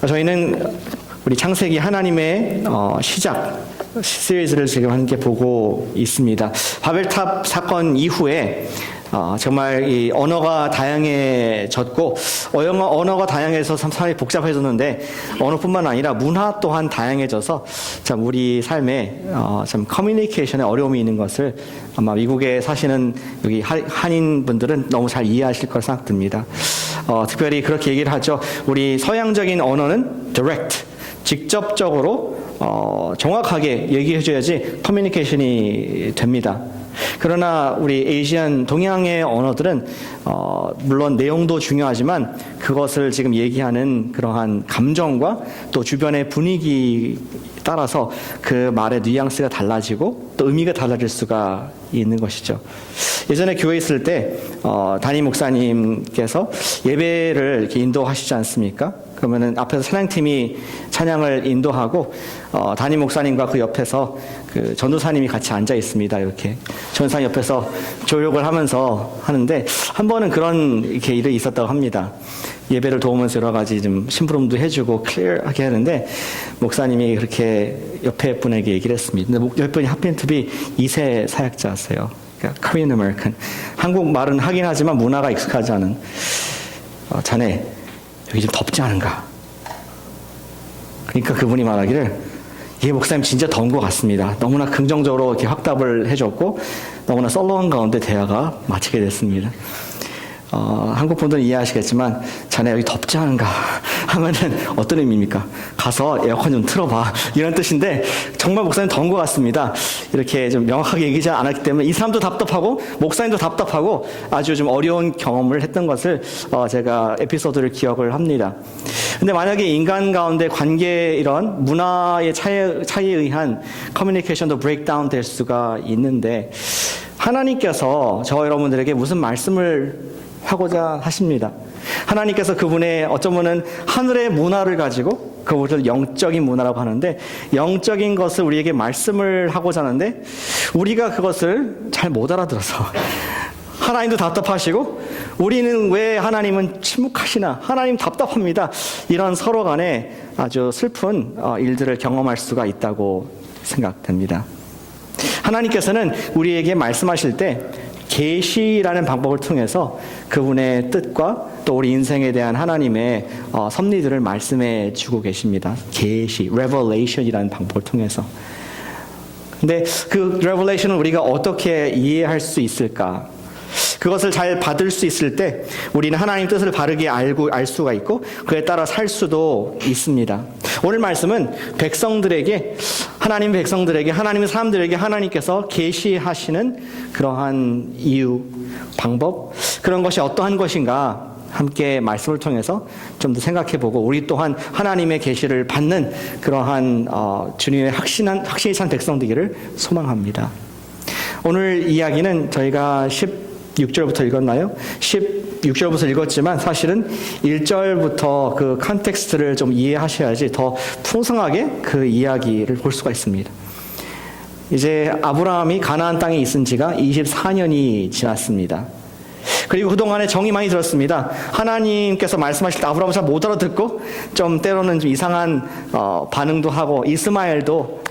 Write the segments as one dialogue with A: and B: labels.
A: 저희는 우리 창세기 하나님의 시작 시리즈를 지금 함께 보고 있습니다. 바벨탑 사건 이후에 정말 이 언어가 다양해졌고 언어가 다양해서 상당히 복잡해졌는데 언어뿐만 아니라 문화 또한 다양해져서 참 우리 삶에 참 커뮤니케이션에 어려움이 있는 것을 아마 미국에 사시는 여기 한인 분들은 너무 잘 이해하실 거라 생각됩니다. 특별히 그렇게 얘기를 하죠. 우리 서양적인 언어는 direct, 직접적으로 정확하게 얘기해줘야지 커뮤니케이션이 됩니다. 그러나 우리 아시안 동양의 언어들은 물론 내용도 중요하지만 그것을 지금 얘기하는 그러한 감정과 또 주변의 분위기 따라서 그 말의 뉘앙스가 달라지고 또 의미가 달라질 수가 있는 것이죠. 예전에 교회에 있을 때 담임 목사님께서 예배를 이렇게 인도하시지 않습니까? 그러면은 앞에서 찬양팀이 찬양을 인도하고 담임 목사님과 그 옆에서 그 전도사님이 같이 앉아 있습니다. 이렇게 전도사님 옆에서 조력을 하면서 하는데 한 번은 그런 이렇게 일이 있었다고 합니다. 예배를 도우면서 여러 가지 좀 심부름도 해주고 클리어하게 하는데 목사님이 그렇게 옆에 분에게 얘기를 했습니다. 근데 옆에 분이 하필 2세 사역자였어요. 그러니까 Korean American. 한국 말은 하긴 하지만 문화가 익숙하지 않은 자네 여기 좀 덥지 않은가? 그러니까 그분이 말하기를 예, 목사님 진짜 더운 것 같습니다. 너무나 긍정적으로 이렇게 확답을 해줬고 너무나 썰렁한 가운데 대화가 마치게 됐습니다. 한국 분들은 이해하시겠지만 자네 여기 덥지 않은가 하면은 어떤 의미입니까? 가서 에어컨 좀 틀어봐 이런 뜻인데 정말 목사님 더운 것 같습니다. 이렇게 좀 명확하게 얘기하지 않았기 때문에 이 사람도 답답하고 목사님도 답답하고 아주 좀 어려운 경험을 했던 것을 제가 에피소드를 기억을 합니다. 근데 만약에 인간 가운데 관계 이런 문화의 차이에 의한 커뮤니케이션도 브레이크다운 될 수가 있는데 하나님께서 저 여러분들에게 무슨 말씀을 하고자 하십니다. 하나님께서 그분의 어쩌면은 하늘의 문화를 가지고 그것을 영적인 문화라고 하는데 영적인 것을 우리에게 말씀을 하고자 하는데 우리가 그것을 잘 못 알아들어서 하나님도 답답하시고 우리는 왜 하나님은 침묵하시나 하나님 답답합니다. 이런 서로 간에 아주 슬픈 일들을 경험할 수가 있다고 생각됩니다. 하나님께서는 우리에게 말씀하실 때 계시라는 방법을 통해서 그분의 뜻과 또 우리 인생에 대한 하나님의 섭리들을 말씀해 주고 계십니다. 계시, revelation이라는 방법을 통해서. 근데 그 revelation을 우리가 어떻게 이해할 수 있을까? 그것을 잘 받을 수 있을 때 우리는 하나님 뜻을 바르게 알 수가 있고 그에 따라 살 수도 있습니다. 오늘 말씀은 하나님의 사람들에게 하나님께서 계시하시는 그러한 이유, 방법, 그런 것이 어떠한 것인가 함께 말씀을 통해서 좀 더 생각해보고 우리 또한 하나님의 계시를 받는 그러한 주님의 확신이 찬 백성 되기를 소망합니다. 오늘 이야기는 저희가 16절부터 읽었나요? 16절부터 읽었지만 사실은 1절부터 그 컨텍스트를 좀 이해하셔야지 더 풍성하게 그 이야기를 볼 수가 있습니다. 이제 아브라함이 가나안 땅에 있은 지가 24년이 지났습니다. 그리고 그동안에 정이 많이 들었습니다. 하나님께서 말씀하실 때 아브라함은 잘 못 알아듣고 좀 때로는 좀 이상한 반응도 하고 이스마엘도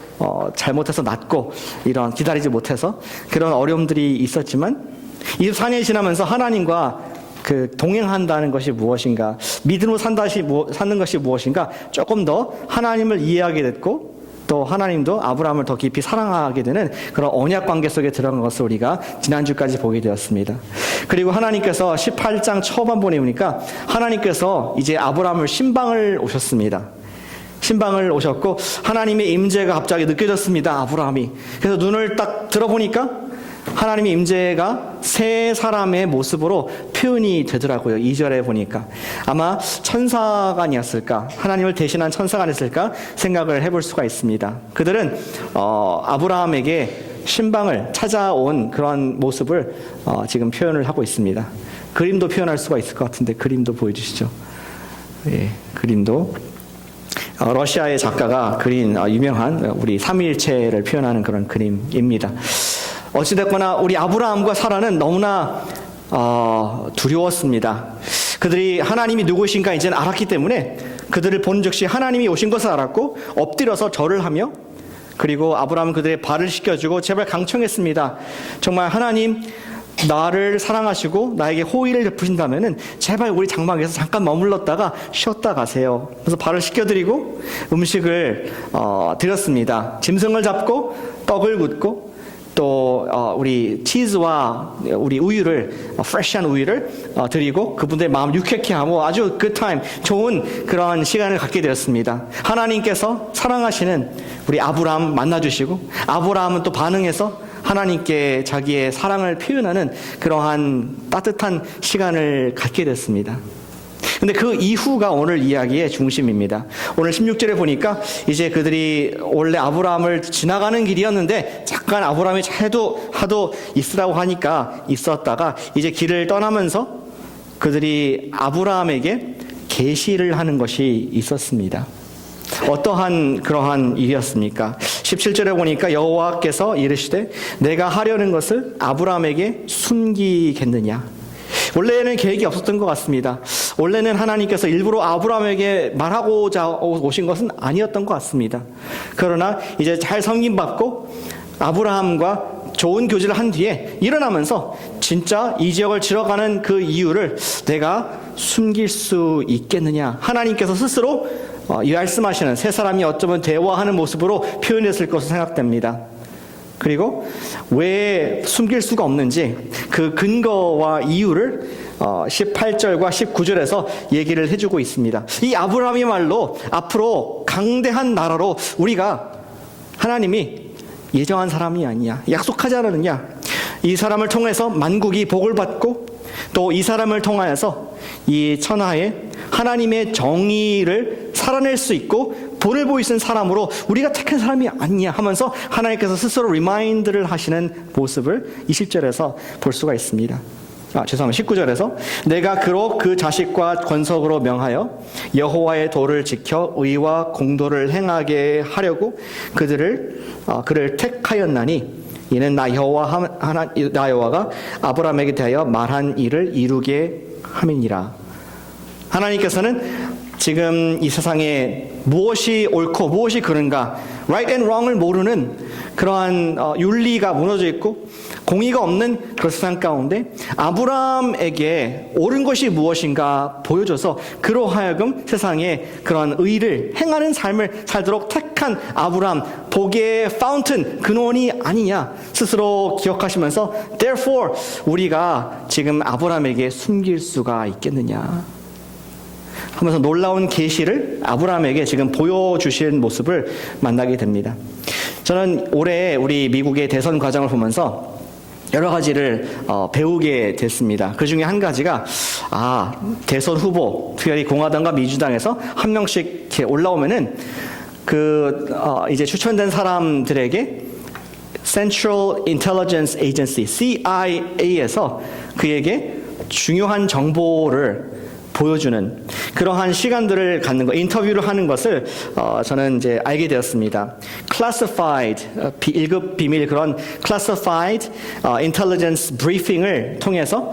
A: 잘못해서 낳고 이런 기다리지 못해서 그런 어려움들이 있었지만 24년이 지나면서 하나님과 그 동행한다는 것이 무엇인가, 믿음으로 사는 것이 무엇인가 조금 더 하나님을 이해하게 됐고 또 하나님도 아브라함을 더 깊이 사랑하게 되는 그런 언약 관계 속에 들어간 것을 우리가 지난주까지 보게 되었습니다. 그리고 하나님께서 18장 초반부에 보니까 하나님께서 이제 아브라함을 신방을 오셨습니다. 신방을 오셨고 하나님의 임재가 갑자기 느껴졌습니다. 아브라함이. 그래서 눈을 딱 들어보니까 하나님의 임재가 세 사람의 모습으로 표현이 되더라고요. 2절에 보니까. 아마 천사가 아니었을까, 하나님을 대신한 천사가 아니었을까 생각을 해볼 수가 있습니다. 그들은 아브라함에게 신방을 찾아온 그런 모습을 지금 표현을 하고 있습니다. 그림도 표현할 수가 있을 것 같은데 그림도 보여주시죠. 예, 그림도. 러시아의 작가가 그린 유명한 우리 삼위일체를 표현하는 그런 그림입니다. 어찌됐거나 우리 아브라함과 사라는 너무나 두려웠습니다. 그들이 하나님이 누구신가 이제는 알았기 때문에 그들을 본 즉시 하나님이 오신 것을 알았고 엎드려서 절을 하며, 그리고 아브라함은 그들의 발을 씻겨주고 제발 강청했습니다. 정말 하나님 나를 사랑하시고 나에게 호의를 베푸신다면은 제발 우리 장막에서 잠깐 머물렀다가 쉬었다 가세요. 그래서 발을 씻겨드리고 음식을 드렸습니다. 짐승을 잡고 떡을 굽고 또 우리 치즈와 우리 우유를 프레시한 우유를 드리고 그분들의 마음 유쾌케 하고 아주 good time, 좋은 그런 시간을 갖게 되었습니다. 하나님께서 사랑하시는 우리 아브라함 만나주시고 아브라함은 또 반응해서 하나님께 자기의 사랑을 표현하는 그러한 따뜻한 시간을 갖게 됐습니다. 근데 그 이후가 오늘 이야기의 중심입니다. 오늘 16절에 보니까 이제 그들이 원래 아브라함을 지나가는 길이었는데 잠깐 아브라함이 하도 있으라고 하니까 있었다가 이제 길을 떠나면서 그들이 아브라함에게 계시를 하는 것이 있었습니다. 어떠한 그러한 일이었습니까? 17절에 보니까 여호와께서 이르시되 내가 하려는 것을 아브라함에게 숨기겠느냐. 원래는 계획이 없었던 것 같습니다. 원래는 하나님께서 일부러 아브라함에게 말하고자 오신 것은 아니었던 것 같습니다. 그러나 이제 잘 섬김받고 아브라함과 좋은 교제를 한 뒤에 일어나면서 진짜 이 지역을 지나가는 그 이유를 내가 숨길 수 있겠느냐. 하나님께서 스스로 말씀하시는 세 사람이 어쩌면 대화하는 모습으로 표현했을 것으로 생각됩니다. 그리고 왜 숨길 수가 없는지 그 근거와 이유를 18절과 19절에서 얘기를 해주고 있습니다. 이 아브라함의 말로 앞으로 강대한 나라로 우리가 하나님이 예정한 사람이 아니야, 약속하지 않았느냐. 이 사람을 통해서 만국이 복을 받고 또 이 사람을 통하여서 이 천하에 하나님의 정의를 살아낼 수 있고 본을 보이신 사람으로 우리가 택한 사람이 아니냐 하면서 하나님께서 스스로 리마인드를 하시는 모습을 20절에서 볼 수가 있습니다. 19절에서 내가 그로 그 자식과 권속으로 명하여 여호와의 도를 지켜 의와 공도를 행하게 하려고 그를 택하였나니 이는 나 여호와가 아브라함에게 대하여 말한 일을 이루게 함이니라. 하나님께서는 지금 이 세상에 무엇이 옳고 무엇이 그른가, right and wrong을 모르는 그러한 윤리가 무너져 있고 공의가 없는 그 세상 가운데 아브라함에게 옳은 것이 무엇인가 보여줘서 그로 하여금 세상에 그러한 의를 행하는 삶을 살도록 택한 아브라함, 복의 파운튼, 근원이 아니냐 스스로 기억하시면서 therefore 우리가 지금 아브라함에게 숨길 수가 있겠느냐 하면서 놀라운 계시를 아브라함에게 지금 보여주신 모습을 만나게 됩니다. 저는 올해 우리 미국의 대선 과정을 보면서 여러 가지를 배우게 됐습니다. 그 중에 한 가지가 대선 후보, 특별히 공화당과 민주당에서 한 명씩 이렇게 올라오면은 이제 추천된 사람들에게 Central Intelligence Agency CIA에서 그에게 중요한 정보를 보여주는 그러한 시간들을 갖는 것, 인터뷰를 하는 것을 저는 이제 알게 되었습니다. Classified, 1급 비밀 그런 Classified Intelligence Briefing을 통해서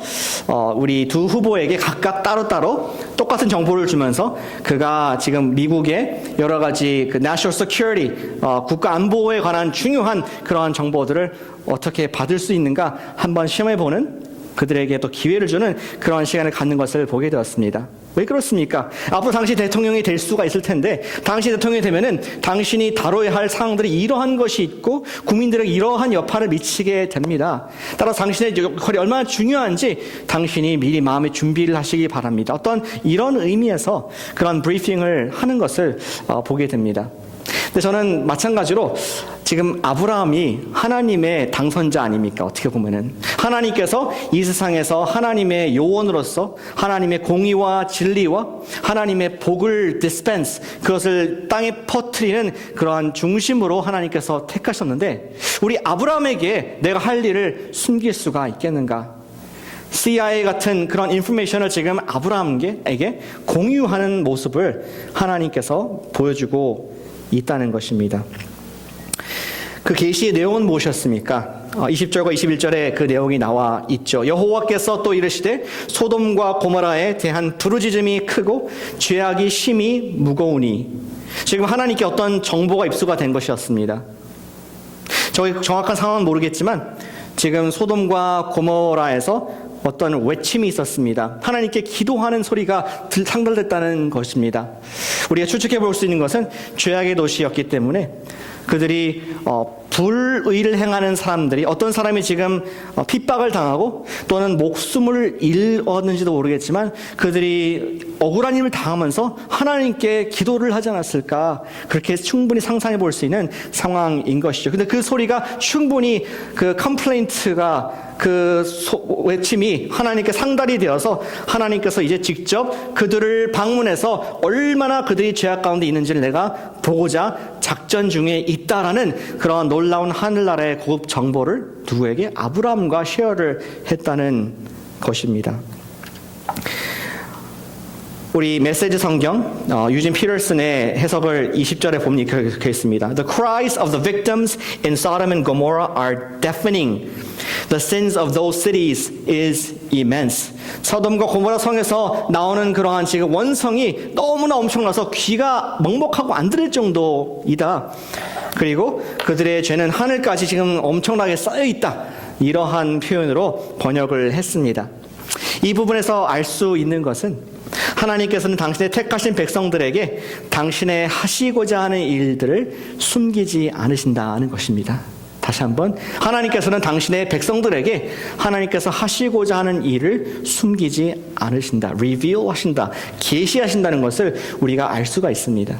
A: 우리 두 후보에게 각각 따로따로 똑같은 정보를 주면서 그가 지금 미국의 여러 가지 그 National Security, 국가 안보에 관한 중요한 그러한 정보들을 어떻게 받을 수 있는가 한번 시험해보는 그들에게 또 기회를 주는 그런 시간을 갖는 것을 보게 되었습니다. 왜 그렇습니까? 앞으로 당시 대통령이 될 수가 있을 텐데 당시 대통령이 되면은 당신이 다뤄야 할 사항들이 이러한 것이 있고 국민들에게 이러한 여파를 미치게 됩니다. 따라서 당신의 역할이 얼마나 중요한지 당신이 미리 마음의 준비를 하시기 바랍니다. 어떤 이런 의미에서 그런 브리핑을 하는 것을 보게 됩니다. 근데 저는 마찬가지로 지금 아브라함이 하나님의 당선자 아닙니까? 어떻게 보면은 하나님께서 이 세상에서 하나님의 요원으로서 하나님의 공의와 진리와 하나님의 복을 디스펜스, 그것을 땅에 퍼뜨리는 그러한 중심으로 하나님께서 택하셨는데 우리 아브라함에게 내가 할 일을 숨길 수가 있겠는가? CIA 같은 그런 인포메이션을 지금 아브라함에게 공유하는 모습을 하나님께서 보여주고 있다는 것입니다. 그 계시의 내용은 무엇이었습니까? 20절과 21절에 그 내용이 나와 있죠. 여호와께서 또 이르시되 소돔과 고모라에 대한 부르짖음이 크고 죄악이 심히 무거우니. 지금 하나님께 어떤 정보가 입수가 된 것이었습니다. 저희 정확한 상황은 모르겠지만 지금 소돔과 고모라에서 어떤 외침이 있었습니다. 하나님께 기도하는 소리가 상달됐다는 것입니다. 우리가 추측해 볼 수 있는 것은 죄악의 도시였기 때문에 그들이 불의를 행하는 사람들이, 어떤 사람이 지금 핍박을 당하고 또는 목숨을 잃었는지도 모르겠지만 그들이 억울한 일을 당하면서 하나님께 기도를 하지 않았을까, 그렇게 충분히 상상해 볼 수 있는 상황인 것이죠. 근데 그 소리가 충분히 그 컴플레인트가, 그 외침이 하나님께 상달이 되어서 하나님께서 이제 직접 그들을 방문해서 얼마나 그들이 죄악 가운데 있는지를 내가 보고자 작전 중에 있다라는 그런 놀라운 하늘나라의 고급 정보를 누구에게? 아브라함과 쉐어를 했다는 것입니다. 우리 메시지 성경 유진 피터슨의 해석을 20절에 보면 이렇게 있습니다. The cries of the victims in Sodom and Gomorrah are deafening. The sins of those cities is immense. 소돔과 고모라 성에서 나오는 그러한 지금 원성이 너무나 엄청나서 귀가 먹먹하고 안 들릴 정도이다. 그리고 그들의 죄는 하늘까지 지금 엄청나게 쌓여 있다. 이러한 표현으로 번역을 했습니다. 이 부분에서 알 수 있는 것은 하나님께서는 당신의 택하신 백성들에게 당신의 하시고자 하는 일들을 숨기지 않으신다는 것입니다. 다시 한번, 하나님께서는 당신의 백성들에게 하나님께서 하시고자 하는 일을 숨기지 않으신다. reveal 하신다. 계시하신다는 것을 우리가 알 수가 있습니다.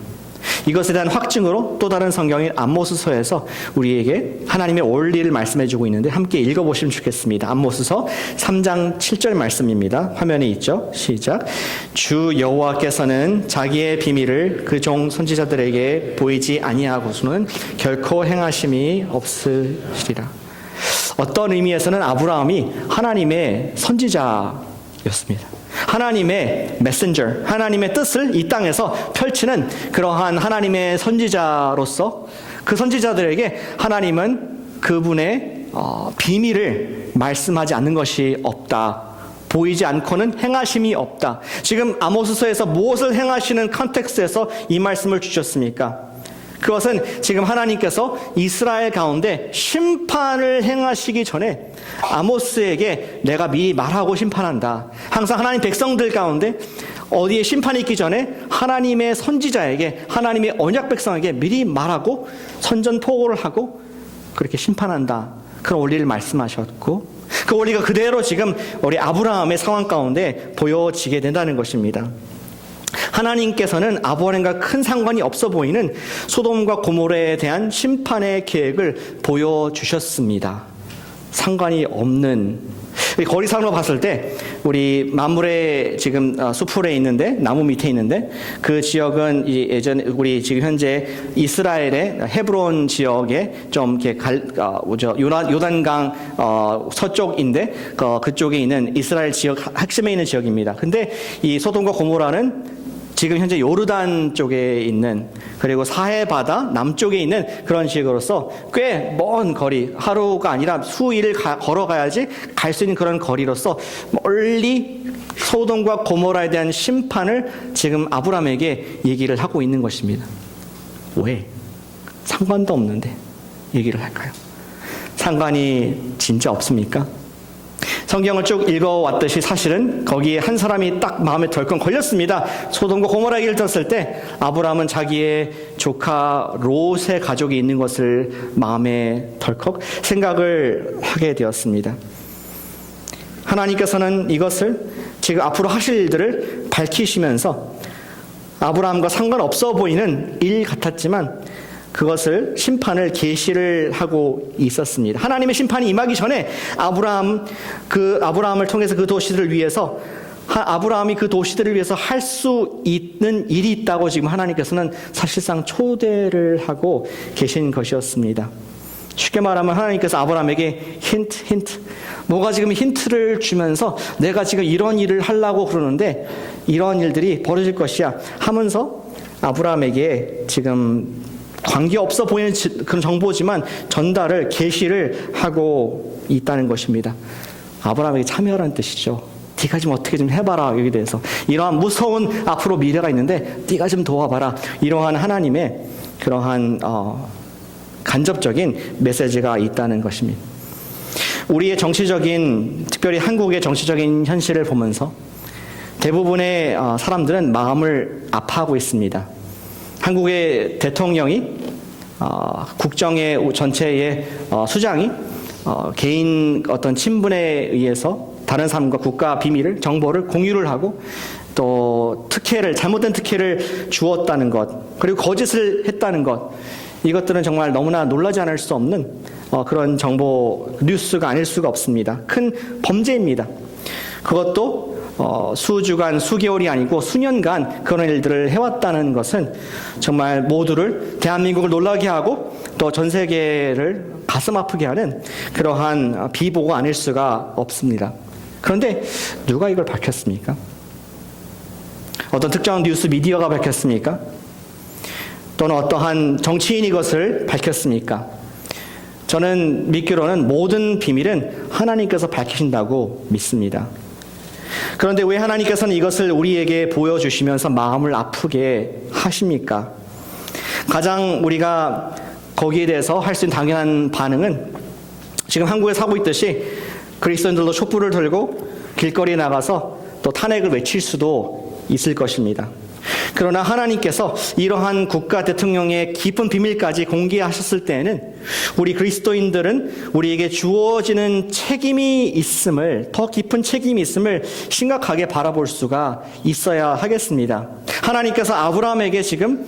A: 이것에 대한 확증으로 또 다른 성경인 아모스서에서 우리에게 하나님의 원리를 말씀해주고 있는데 함께 읽어보시면 좋겠습니다. 아모스서 3장 7절 말씀입니다. 화면에 있죠. 시작. 주 여호와께서는 자기의 비밀을 그 종 선지자들에게 보이지 아니하고서는 결코 행하심이 없으시리라. 어떤 의미에서는 아브라함이 하나님의 선지자였습니다. 하나님의 메신저, 하나님의 뜻을 이 땅에서 펼치는 그러한 하나님의 선지자로서 그 선지자들에게 하나님은 그분의 비밀을 말씀하지 않는 것이 없다. 보이지 않고는 행하심이 없다. 지금 아모스서에서 무엇을 행하시는 컨텍스트에서 이 말씀을 주셨습니까? 그것은 지금 하나님께서 이스라엘 가운데 심판을 행하시기 전에 아모스에게 내가 미리 말하고 심판한다. 항상 하나님 백성들 가운데 어디에 심판이 있기 전에 하나님의 선지자에게, 하나님의 언약 백성에게 미리 말하고 선전포고를 하고 그렇게 심판한다. 그런 원리를 말씀하셨고 그 원리가 그대로 지금 우리 아브라함의 상황 가운데 보여지게 된다는 것입니다. 하나님께서는 아브라함과 큰 상관이 없어 보이는 소돔과 고모라에 대한 심판의 계획을 보여주셨습니다. 상관이 없는, 거리상으로 봤을 때 우리 만물의 지금 수풀에 있는데, 나무 밑에 있는데 그 지역은 예전 우리 지금 현재 이스라엘의 헤브론 지역에 좀 이렇게 요단강 서쪽인데 그쪽에 있는 이스라엘 지역 핵심에 있는 지역입니다. 근데 이 소돔과 고모라는 지금 현재 요르단 쪽에 있는, 그리고 사해 바다 남쪽에 있는 그런 지역으로서 꽤 먼 거리, 하루가 아니라 수일을 걸어가야지 갈 수 있는 그런 거리로서 멀리 소돔과 고모라에 대한 심판을 지금 아브라함에게 얘기를 하고 있는 것입니다. 왜? 상관도 없는데 얘기를 할까요? 상관이 진짜 없습니까? 성경을 쭉 읽어왔듯이 사실은 거기에 한 사람이 딱 마음에 덜컹 걸렸습니다. 소돔과 고모라 얘기를 들었을 때 아브라함은 자기의 조카 롯의 가족이 있는 것을 마음에 덜컥 생각을 하게 되었습니다. 하나님께서는 이것을 지금 앞으로 하실 일들을 밝히시면서 아브라함과 상관없어 보이는 일 같았지만 그것을 심판을 계시를 하고 있었습니다. 하나님의 심판이 임하기 전에 아브라함을 통해서 그 도시들을 위해서, 아브라함이 그 도시들을 위해서 할 수 있는 일이 있다고 지금 하나님께서는 사실상 초대를 하고 계신 것이었습니다. 쉽게 말하면 하나님께서 아브라함에게 힌트, 뭐가 지금 힌트를 주면서 내가 지금 이런 일을 하려고 그러는데 이런 일들이 벌어질 것이야 하면서 아브라함에게 지금 관계없어 보이는 그런 정보지만 전달을 계시를 하고 있다는 것입니다. 아브라함에게 참여하라는 뜻이죠. 네가 좀 어떻게 좀 해봐라. 여기에 대해서 이러한 무서운 앞으로 미래가 있는데 네가 좀 도와봐라. 이러한 하나님의 그러한 간접적인 메시지가 있다는 것입니다. 우리의 정치적인, 특별히 한국의 정치적인 현실을 보면서 대부분의 사람들은 마음을 아파하고 있습니다. 한국의 대통령이 국정의 전체의 수장이 개인 어떤 친분에 의해서 다른 사람과 국가 비밀을, 정보를 공유를 하고 또 잘못된 특혜를 주었다는 것, 그리고 거짓을 했다는 것, 이것들은 정말 너무나 놀라지 않을 수 없는 그런 정보 뉴스가 아닐 수가 없습니다. 큰 범죄입니다. 그것도 수주간, 수개월이 아니고 수년간 그런 일들을 해왔다는 것은 정말 모두를, 대한민국을 놀라게 하고 또 전 세계를 가슴 아프게 하는 그러한 비보가 아닐 수가 없습니다. 그런데 누가 이걸 밝혔습니까? 어떤 특정 뉴스 미디어가 밝혔습니까? 또는 어떠한 정치인이 이것을 밝혔습니까? 저는 믿기로는 모든 비밀은 하나님께서 밝히신다고 믿습니다. 그런데 왜 하나님께서는 이것을 우리에게 보여주시면서 마음을 아프게 하십니까? 가장 우리가 거기에 대해서 할 수 있는 당연한 반응은 지금 한국에 사고 있듯이 그리스도인들도 촛불을 들고 길거리에 나가서 또 탄핵을 외칠 수도 있을 것입니다. 그러나 하나님께서 이러한 국가 대통령의 깊은 비밀까지 공개하셨을 때에는 우리 그리스도인들은 우리에게 주어지는 책임이 있음을, 더 깊은 책임이 있음을 심각하게 바라볼 수가 있어야 하겠습니다. 하나님께서 아브라함에게 지금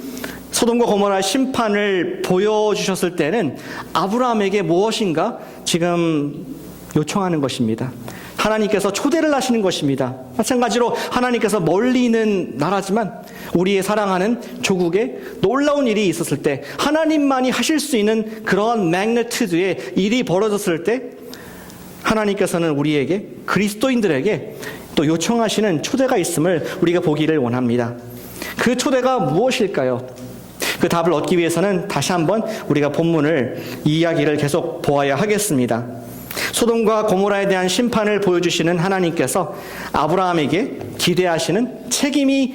A: 소돔과 고모라 심판을 보여주셨을 때는 아브라함에게 무엇인가 지금 요청하는 것입니다. 하나님께서 초대를 하시는 것입니다. 마찬가지로 하나님께서 멀리 있는 나라지만 우리의 사랑하는 조국에 놀라운 일이 있었을 때, 하나님만이 하실 수 있는 그러한 매그니튜드의 일이 벌어졌을 때 하나님께서는 우리에게, 그리스도인들에게 또 요청하시는 초대가 있음을 우리가 보기를 원합니다. 그 초대가 무엇일까요? 그 답을 얻기 위해서는 다시 한번 우리가 본문을, 이야기를 계속 보아야 하겠습니다. 소돔과 고모라에 대한 심판을 보여주시는 하나님께서 아브라함에게 기대하시는 책임이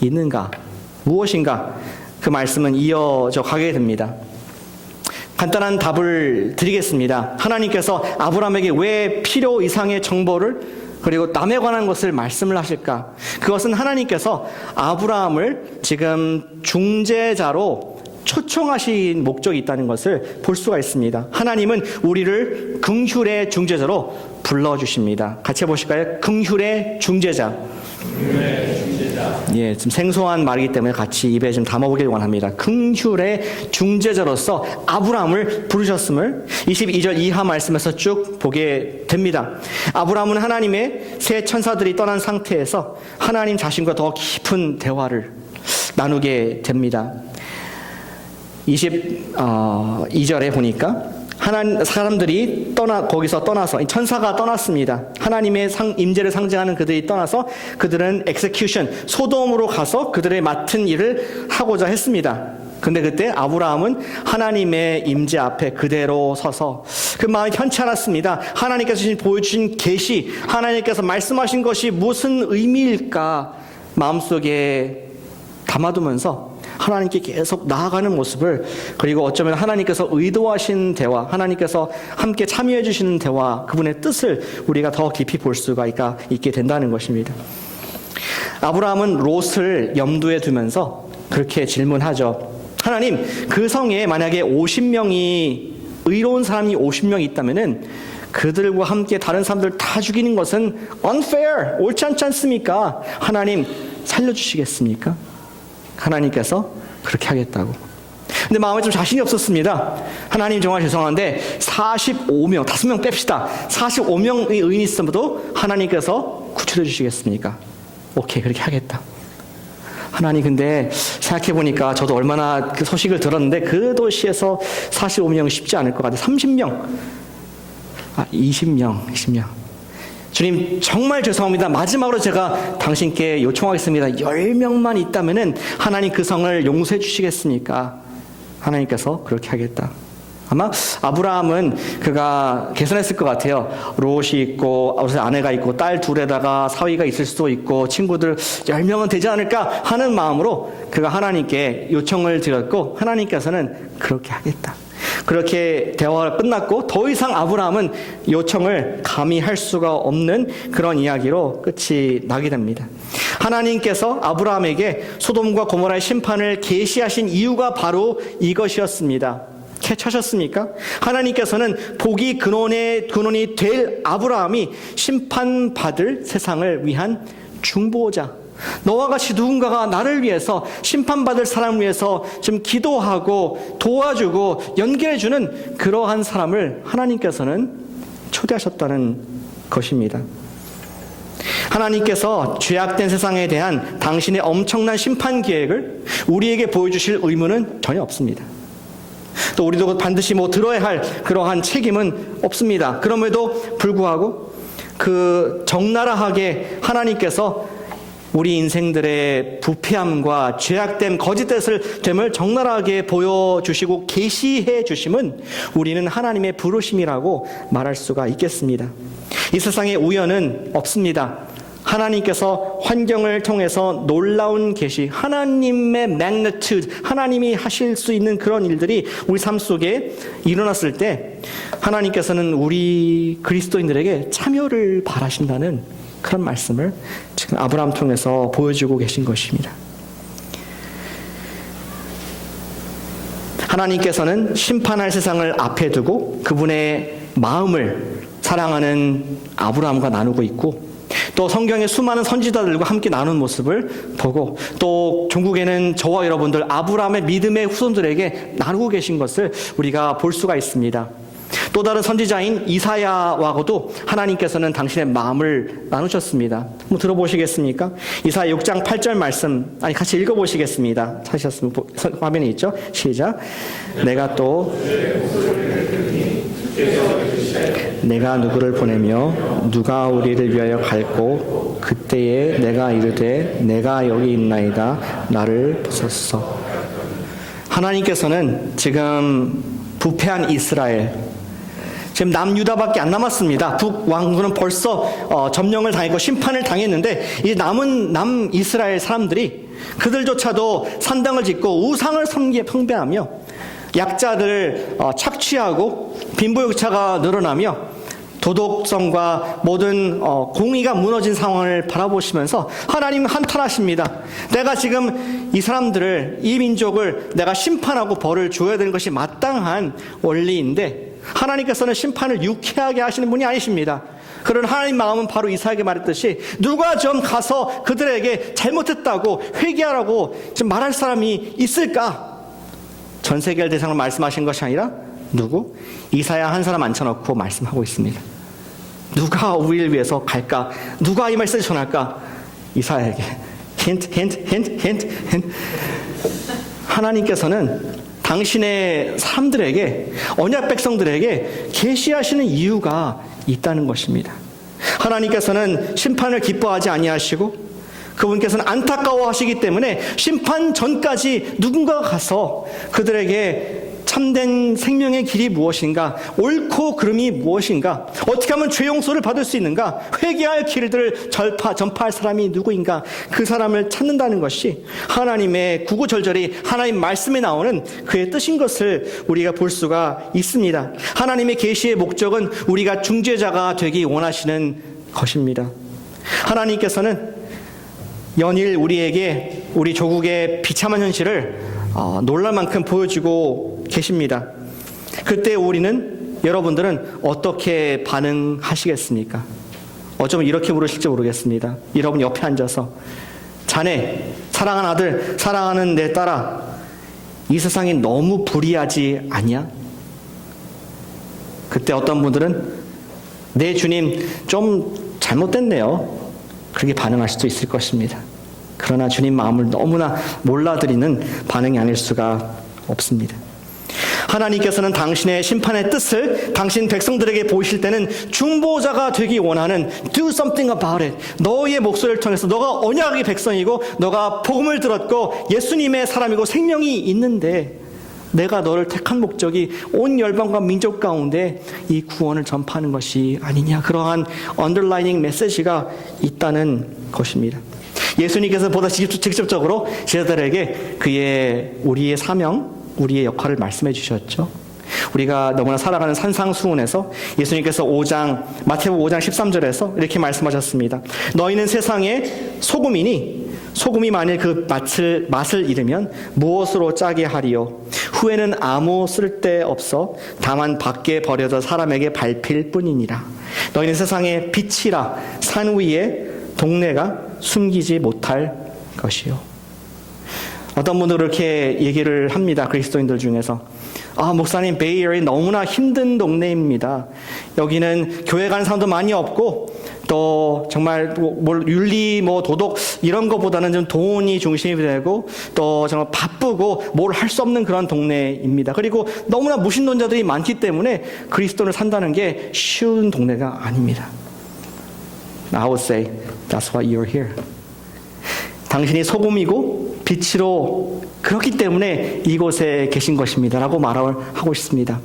A: 있는가? 무엇인가? 그 말씀은 이어져 가게 됩니다. 간단한 답을 드리겠습니다. 하나님께서 아브라함에게 왜 필요 이상의 정보를, 그리고 남에 관한 것을 말씀을 하실까? 그것은 하나님께서 아브라함을 지금 중재자로 초청하신 목적이 있다는 것을 볼 수가 있습니다. 하나님은 우리를 긍휼의 중재자로 불러주십니다. 같이 해보실까요? 긍휼의 중재자. 예, 좀 생소한 말이기 때문에 같이 입에 좀 담아보길 원합니다. 긍휼의 중재자로서 아브라함을 부르셨음을 22절 이하 말씀에서 쭉 보게 됩니다. 아브라함은 하나님의 새 천사들이 떠난 상태에서 하나님 자신과 더 깊은 대화를 나누게 됩니다. 22절에 보니까 사람들이 거기서 떠나서, 천사가 떠났습니다. 하나님의 임재를 상징하는 그들이 떠나서 그들은 소돔으로 가서 그들의 맡은 일을 하고자 했습니다. 근데 그때 아브라함은 하나님의 임재 앞에 그대로 서서 그 마음이 편치 않았습니다. 하나님께서 보여주신 계시, 하나님께서 말씀하신 것이 무슨 의미일까 마음속에 담아두면서 하나님께 계속 나아가는 모습을, 그리고 어쩌면 하나님께서 의도하신 대화, 하나님께서 함께 참여해 주시는 대화, 그분의 뜻을 우리가 더 깊이 볼 수가 있게 된다는 것입니다. 아브라함은 롯을 염두에 두면서 그렇게 질문하죠. 하나님, 그 성에 만약에 50명이, 의로운 사람이 50명이 있다면은 그들과 함께 다른 사람들 다 죽이는 것은 unfair, 옳지 않지 않습니까? 하나님, 살려주시겠습니까? 하나님께서 그렇게 하겠다고. 근데 마음에 좀 자신이 없었습니다. 하나님 정말 죄송한데 45명, 5명 뺍시다. 45명의 의인이 있어도 하나님께서 구출해 주시겠습니까? 오케이, 그렇게 하겠다. 하나님, 근데 생각해보니까 저도 얼마나 그 소식을 들었는데 그 도시에서 45명 쉽지 않을 것 같아요. 30명, 20명. 주님, 정말 죄송합니다. 마지막으로 제가 당신께 요청하겠습니다. 10명만 있다면은 하나님 그 성을 용서해 주시겠습니까? 하나님께서 그렇게 하겠다. 아마 아브라함은 그가 계산했을 것 같아요. 롯이 있고 아내가 있고 딸 둘에다가 사위가 있을 수도 있고 친구들 10명은 되지 않을까 하는 마음으로 그가 하나님께 요청을 드렸고, 하나님께서는 그렇게 하겠다. 그렇게 대화가 끝났고 더 이상 아브라함은 요청을 감히 할 수가 없는 그런 이야기로 끝이 나게 됩니다. 하나님께서 아브라함에게 소돔과 고모라의 심판을 계시하신 이유가 바로 이것이었습니다. 캐치하셨습니까? 하나님께서는 복이 근원이 될 아브라함이 심판받을 세상을 위한 중보자, 너와 같이 누군가가 나를 위해서 심판받을 사람을 위해서 좀 기도하고 도와주고 연결해주는 그러한 사람을 하나님께서는 초대하셨다는 것입니다. 하나님께서 죄악된 세상에 대한 당신의 엄청난 심판 계획을 우리에게 보여주실 의무는 전혀 없습니다. 또 우리도 반드시 들어야 할 그러한 책임은 없습니다. 그럼에도 불구하고 그 적나라하게 하나님께서 우리 인생들의 부패함과 죄악됨, 거짓됨을 적나라하게 보여주시고 계시해 주심은 우리는 하나님의 부르심이라고 말할 수가 있겠습니다. 이 세상에 우연은 없습니다. 하나님께서 환경을 통해서 놀라운 계시, 하나님의 magnitude, 하나님이 하실 수 있는 그런 일들이 우리 삶 속에 일어났을 때 하나님께서는 우리 그리스도인들에게 참여를 바라신다는 그런 말씀을 지금 아브라함 통해서 보여주고 계신 것입니다. 하나님께서는 심판할 세상을 앞에 두고 그분의 마음을 사랑하는 아브라함과 나누고 있고, 또 성경의 수많은 선지자들과 함께 나눈 모습을 보고, 또 종국에는 저와 여러분들 아브라함의 믿음의 후손들에게 나누고 계신 것을 우리가 볼 수가 있습니다. 또 다른 선지자인 이사야와도 하나님께서는 당신의 마음을 나누셨습니다. 한번 들어보시겠습니까? 이사야 6장 8절 말씀, 같이 읽어보시겠습니다. 찾으셨으면 화면에 있죠? 시작. 내가 누구를 보내며 누가 우리를 위하여 갈고, 그때에 내가 이르되 내가 여기 있나이다, 나를 부쉈어. 하나님께서는 지금 부패한 이스라엘, 지금 남유다밖에 안 남았습니다. 북왕국은 벌써 점령을 당했고 심판을 당했는데, 이 남은 남이스라엘 사람들이 그들조차도 산당을 짓고 우상을 숭배하며 약자들을 착취하고 빈부격차가 늘어나며 도덕성과 모든 공의가 무너진 상황을 바라보시면서 하나님은 한탄하십니다. 내가 지금 이 사람들을, 이 민족을 내가 심판하고 벌을 줘야 되는 것이 마땅한 원리인데, 하나님께서는 심판을 유쾌하게 하시는 분이 아니십니다. 그런 하나님 마음은 바로 이사야에게 말했듯이 누가 좀 가서 그들에게 잘못했다고 회개하라고 지금 말할 사람이 있을까? 전 세계를 대상으로 말씀하신 것이 아니라 누구? 이사야 한 사람 앉혀놓고 말씀하고 있습니다. 누가 우리를 위해서 갈까? 누가 이 말씀을 전할까? 이사야에게 힌트. 하나님께서는 당신의 사람들에게, 언약 백성들에게 계시하시는 이유가 있다는 것입니다. 하나님께서는 심판을 기뻐하지 아니하시고 그분께서는 안타까워하시기 때문에 심판 전까지 누군가가 가서 그들에게 참된 생명의 길이 무엇인가, 옳고 그름이 무엇인가, 어떻게 하면 죄 용서를 받을 수 있는가, 회개할 길들을 전파할 사람이 누구인가, 그 사람을 찾는다는 것이 하나님의 구구절절히 하나님 말씀에 나오는 그의 뜻인 것을 우리가 볼 수가 있습니다. 하나님의 계시의 목적은 우리가 중재자가 되기 원하시는 것입니다. 하나님께서는 연일 우리에게 우리 조국의 비참한 현실을 놀랄 만큼 보여주고 계십니다. 그때 여러분들은 어떻게 반응하시겠습니까? 어쩌면 이렇게 물으실지 모르겠습니다. 여러분 옆에 앉아서, 자네, 사랑하는 아들, 사랑하는 내 딸아, 이 세상이 너무 불의하지 않냐? 그때 어떤 분들은 내 주님 좀 잘못됐네요, 그렇게 반응할 수도 있을 것입니다. 그러나 주님 마음을 너무나 몰라드리는 반응이 아닐 수가 없습니다. 하나님께서는 당신의 심판의 뜻을 당신 백성들에게 보이실 때는 중보자가 되기 원하는 do something about it. 너의 목소리를 통해서 너가 언약의 백성이고 너가 복음을 들었고 예수님의 사람이고 생명이 있는데 내가 너를 택한 목적이 온 열방과 민족 가운데 이 구원을 전파하는 것이 아니냐. 그러한 언더라이닝 메시지가 있다는 것입니다. 예수님께서 보다 직접적으로 제자들에게 우리의 사명, 우리의 역할을 말씀해 주셨죠. 우리가 너무나 살아가는 산상수훈에서 예수님께서 마태복음 5장 13절에서 이렇게 말씀하셨습니다. 너희는 세상의 소금이니 소금이 만일 그 맛을 잃으면 무엇으로 짜게 하리요? 후에는 아무 쓸데없어 다만 밖에 버려져 사람에게 밟힐 뿐이니라. 너희는 세상의 빛이라. 산 위에 동네가 숨기지 못할 것이요. 어떤 분들은 그렇게 얘기를 합니다. 그리스도인들 중에서. 목사님, 베이에어리 너무나 힘든 동네입니다. 여기는 교회 가는 사람도 많이 없고, 또 정말 윤리, 도덕 이런 것보다는 좀 돈이 중심이 되고, 또 정말 바쁘고 뭘 할 수 없는 그런 동네입니다. 그리고 너무나 무신론자들이 많기 때문에 그리스도를 산다는 게 쉬운 동네가 아닙니다. I would say, that's why you're here. 당신이 소금이고 빛으로 그렇기 때문에 이곳에 계신 것입니다. 라고 말을 하고 싶습니다.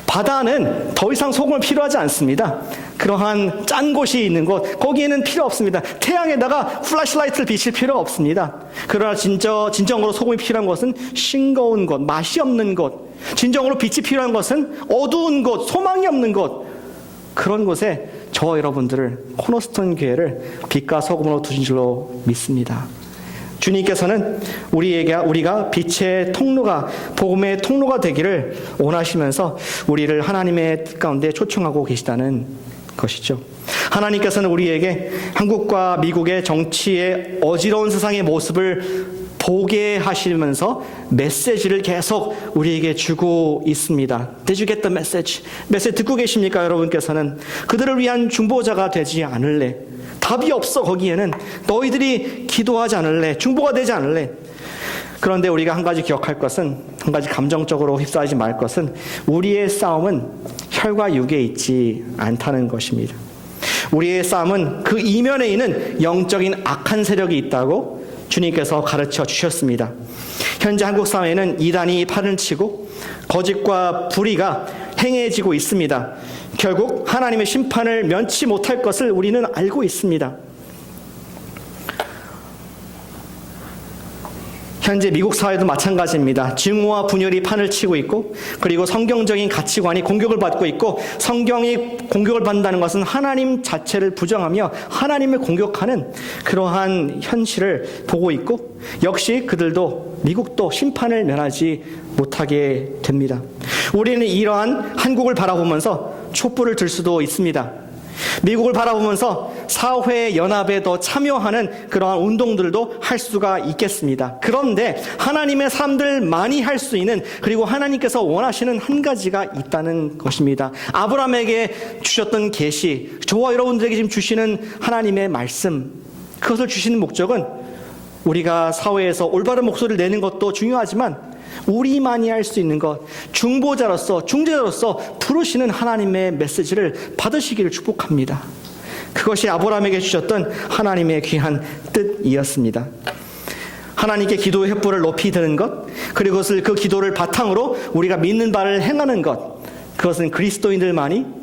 A: 바다는 더 이상 소금을 필요하지 않습니다. 그러한 짠 곳이 있는 곳, 거기에는 필요 없습니다. 태양에다가 플래시라이트를 비칠 필요 없습니다. 그러나 진정으로 소금이 필요한 것은 싱거운 곳, 맛이 없는 곳, 진정으로 빛이 필요한 것은 어두운 곳, 소망이 없는 곳, 그런 곳에 저와 여러분들을, 코너스톤 교회를 빛과 소금으로 두신 줄로 믿습니다. 주님께서는 우리가 빛의 통로가, 복음의 통로가 되기를 원하시면서 우리를 하나님의 뜻 가운데 초청하고 계시다는 것이죠. 하나님께서는 우리에게 한국과 미국의 정치의 어지러운 세상의 모습을 보게 하시면서 메시지를 계속 우리에게 주고 있습니다. Did you get the message? 메시지 듣고 계십니까? 여러분께서는 그들을 위한 중보자가 되지 않을래? 답이 없어. 거기에는 너희들이 기도하지 않을래? 중보가 되지 않을래? 그런데 우리가 한 가지 기억할 것은, 한 가지 감정적으로 휩싸이지 말 것은, 우리의 싸움은 혈과 육에 있지 않다는 것입니다. 우리의 싸움은 그 이면에 있는 영적인 악한 세력이 있다고 주님께서 가르쳐 주셨습니다. 현재 한국 사회는 이단이 판을 치고 거짓과 불의가 행해지고 있습니다. 결국 하나님의 심판을 면치 못할 것을 우리는 알고 있습니다. 현재 미국 사회도 마찬가지입니다. 증오와 분열이 판을 치고 있고, 그리고 성경적인 가치관이 공격을 받고 있고, 성경이 공격을 받는다는 것은 하나님 자체를 부정하며 하나님을 공격하는 그러한 현실을 보고 있고, 역시 그들도, 미국도 심판을 면하지 못하게 됩니다. 우리는 이러한 한국을 바라보면서 촛불을 들 수도 있습니다. 미국을 바라보면서 사회연합에 더 참여하는 그러한 운동들도 할 수가 있겠습니다. 그런데 하나님의 사람들만이 할 수 있는, 그리고 하나님께서 원하시는 한 가지가 있다는 것입니다. 아브라함에게 주셨던 계시, 저와 여러분들에게 지금 주시는 하나님의 말씀, 그것을 주시는 목적은 우리가 사회에서 올바른 목소리를 내는 것도 중요하지만 우리만이 할 수 있는 것, 중보자로서, 중재자로서 부르시는 하나님의 메시지를 받으시기를 축복합니다. 그것이 아브라함에게 주셨던 하나님의 귀한 뜻이었습니다. 하나님께 기도의 횃불을 높이 드는 것, 그리고 그 기도를 바탕으로 우리가 믿는 바를 행하는 것, 그것은 그리스도인들만이,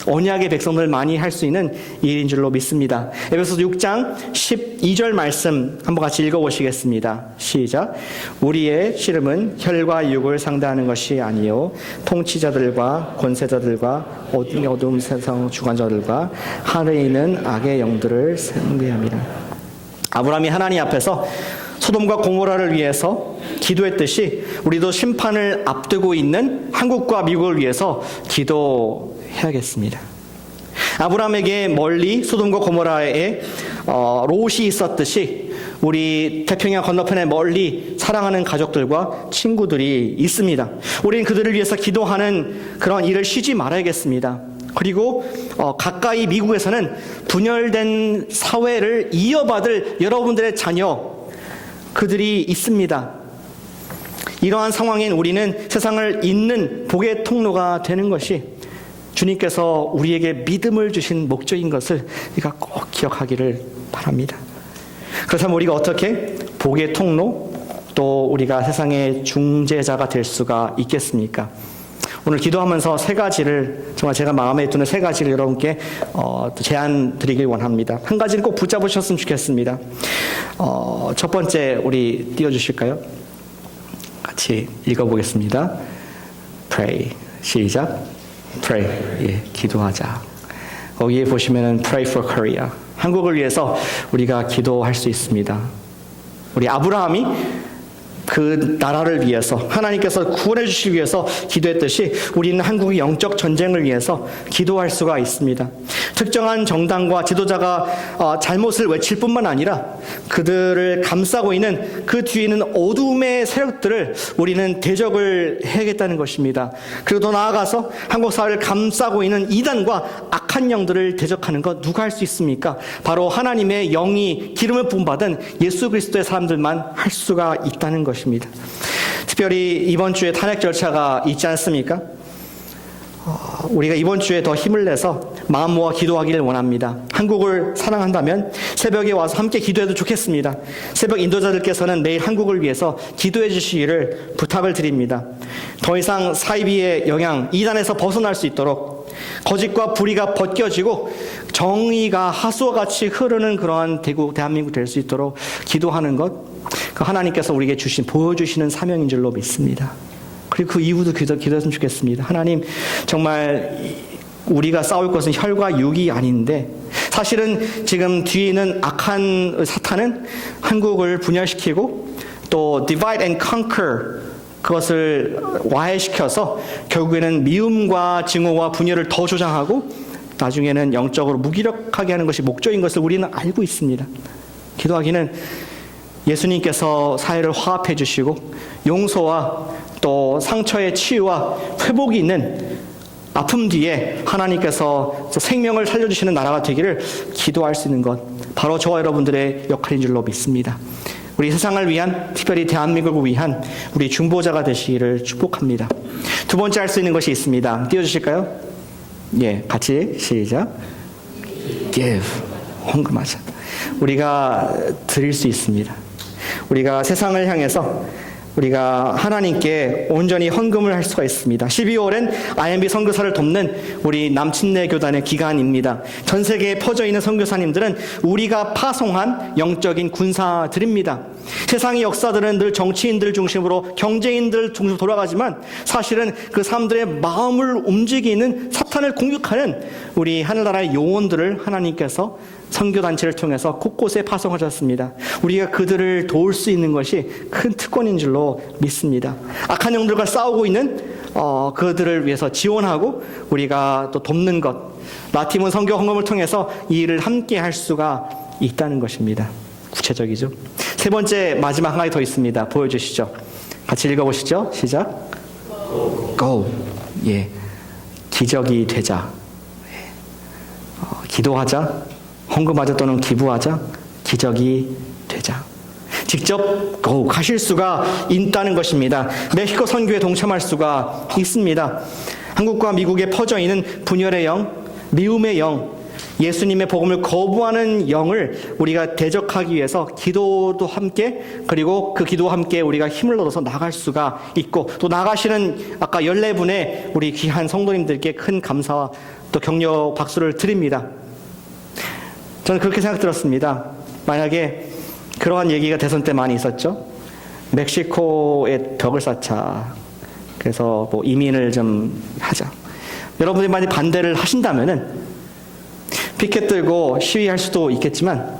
A: 언약의 백성들만이 할 수 있는 일인 줄로 믿습니다. 에베소서 6장 12절 말씀 한번 같이 읽어보시겠습니다. 시작. 우리의 씨름은 혈과 육을 상대하는 것이 아니요 통치자들과 권세자들과 어두운 세상 주관자들과 하늘에 있는 악의 영들을 상대함이라. 아브라함이 하나님 앞에서 소돔과 고모라를 위해서 기도했듯이 우리도 심판을 앞두고 있는 한국과 미국을 위해서 기도해야겠습니다. 아브라함에게 멀리 소돔과 고모라에 롯이 있었듯이 우리 태평양 건너편에 멀리 사랑하는 가족들과 친구들이 있습니다. 우리는 그들을 위해서 기도하는 그런 일을 쉬지 말아야겠습니다. 그리고 가까이 미국에서는 분열된 사회를 이어받을 여러분들의 자녀, 그들이 있습니다. 이러한 상황엔 우리는 세상을 잇는 복의 통로가 되는 것이 주님께서 우리에게 믿음을 주신 목적인 것을 우리가 꼭 기억하기를 바랍니다. 그렇다면 우리가 어떻게 복의 통로, 또 우리가 세상의 중재자가 될 수가 있겠습니까? 오늘 기도하면서 세 가지를, 정말 제가 마음에 두는 세 가지를 여러분께 제안 드리길 원합니다. 한 가지는 꼭 붙잡으셨으면 좋겠습니다. 첫 번째, 우리 띄워주실까요? 같이 읽어보겠습니다. Pray. 시작. Pray. 예, 기도하자. 거기에 보시면은 Pray for Korea. 한국을 위해서 우리가 기도할 수 있습니다. 우리 아브라함이 그 나라를 위해서, 하나님께서 구원해 주시기 위해서 기도했듯이 우리는 한국의 영적 전쟁을 위해서 기도할 수가 있습니다. 특정한 정당과 지도자가 잘못을 외칠 뿐만 아니라 그들을 감싸고 있는 그 뒤에 있는 어둠의 세력들을 우리는 대적을 해야겠다는 것입니다. 그리고 더 나아가서 한국 사회를 감싸고 있는 이단과 악한 영들을 대적하는 것 누가 할 수 있습니까? 바로 하나님의 영이 기름을 부음받은 예수 그리스도의 사람들만 할 수가 있다는 것입니다. 특별히 이번 주에 탄핵 절차가 있지 않습니까? 우리가 이번 주에 더 힘을 내서 마음 모아 기도하기를 원합니다. 한국을 사랑한다면 새벽에 와서 함께 기도해도 좋겠습니다. 새벽 인도자들께서는 내일 한국을 위해서 기도해 주시기를 부탁을 드립니다. 더 이상 사이비의 영향, 이단에서 벗어날 수 있도록 거짓과 불의가 벗겨지고 정의가 하수와 같이 흐르는 그러한 대한민국 될 수 있도록 기도하는 것, 그 하나님께서 우리에게 보여주시는 사명인 줄로 믿습니다. 그리고 그 이후도 기도했으면 좋겠습니다. 하나님, 정말 우리가 싸울 것은 혈과 육이 아닌데 사실은 지금 뒤에 있는 악한 사탄은 한국을 분열시키고 또 divide and conquer, 그것을 와해시켜서 결국에는 미움과 증오와 분열을 더 조장하고 나중에는 영적으로 무기력하게 하는 것이 목적인 것을 우리는 알고 있습니다. 기도하기는 예수님께서 사회를 화합해 주시고 용서와 또 상처의 치유와 회복이 있는 아픔 뒤에 하나님께서 생명을 살려주시는 나라가 되기를 기도할 수 있는 것, 바로 저와 여러분들의 역할인 줄로 믿습니다. 우리 세상을 위한, 특별히 대한민국을 위한 우리 중보자가 되시기를 축복합니다. 두 번째 할 수 있는 것이 있습니다. 띄워주실까요? 예, 같이 시작. Give. 헌금하자. 우리가 드릴 수 있습니다. 우리가 세상을 향해서 우리가 하나님께 온전히 헌금을 할 수가 있습니다. 12월엔 IMB 선교사를 돕는 우리 남친내 교단의 기간입니다. 전 세계에 퍼져 있는 선교사님들은 우리가 파송한 영적인 군사들입니다. 세상의 역사들은 늘 정치인들 중심으로, 경제인들 중심으로 돌아가지만 사실은 그 사람들의 마음을 움직이는 사탄을 공격하는 우리 하늘나라의 영혼들을 하나님께서 선교단체를 통해서 곳곳에 파송하셨습니다. 우리가 그들을 도울 수 있는 것이 큰 특권인 줄로 믿습니다. 악한 영들과 싸우고 있는 그들을 위해서 지원하고 우리가 또 돕는 것, 라팀은 선교 헌금을 통해서 이 일을 함께 할 수가 있다는 것입니다. 구체적이죠. 세 번째, 마지막 한 가지 더 있습니다. 보여주시죠. 같이 읽어보시죠. 시작. Go. 예, 기적이 되자. 기도하자. 헌금하자 또는 기부하자, 기적이 되자. 직접 가실 수가 있다는 것입니다. 멕시코 선교에 동참할 수가 있습니다. 한국과 미국에 퍼져 있는 분열의 영, 미움의 영, 예수님의 복음을 거부하는 영을 우리가 대적하기 위해서 기도도 함께, 그리고 그 기도와 함께 우리가 힘을 얻어서 나갈 수가 있고, 또 나가시는 아까 14분의 우리 귀한 성도님들께 큰 감사와 또 격려 박수를 드립니다. 저는 그렇게 생각 들었습니다. 만약에 그러한 얘기가 대선 때 많이 있었죠. 멕시코에 벽을 쌓자. 그래서 뭐 이민을 좀 하자. 여러분들이 만약 반대를 하신다면은 피켓 들고 시위할 수도 있겠지만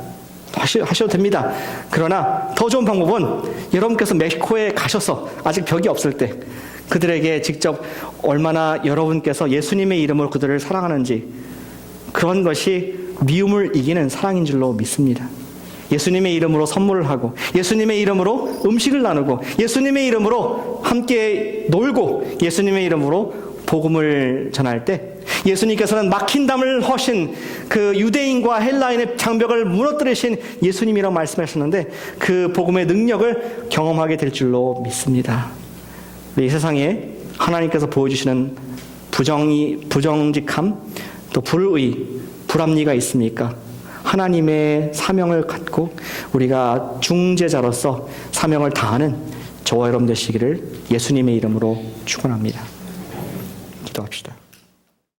A: 하셔도 됩니다. 그러나 더 좋은 방법은 여러분께서 멕시코에 가셔서 아직 벽이 없을 때 그들에게 직접 얼마나 여러분께서 예수님의 이름으로 그들을 사랑하는지, 그런 것이 미움을 이기는 사랑인 줄로 믿습니다. 예수님의 이름으로 선물을 하고, 예수님의 이름으로 음식을 나누고, 예수님의 이름으로 함께 놀고, 예수님의 이름으로 복음을 전할 때 예수님께서는 막힌 담을 허신 그 유대인과 헬라인의 장벽을 무너뜨리신 예수님이라고 말씀하셨는데 그 복음의 능력을 경험하게 될 줄로 믿습니다. 이 세상에 하나님께서 보여주시는 부정직함, 또 불의, 불합리가 있습니까? 하나님의 사명을 갖고 우리가 중재자로서 사명을 다하는 저와 여러분 되시기를 예수님의 이름으로 축원합니다. 기도합시다.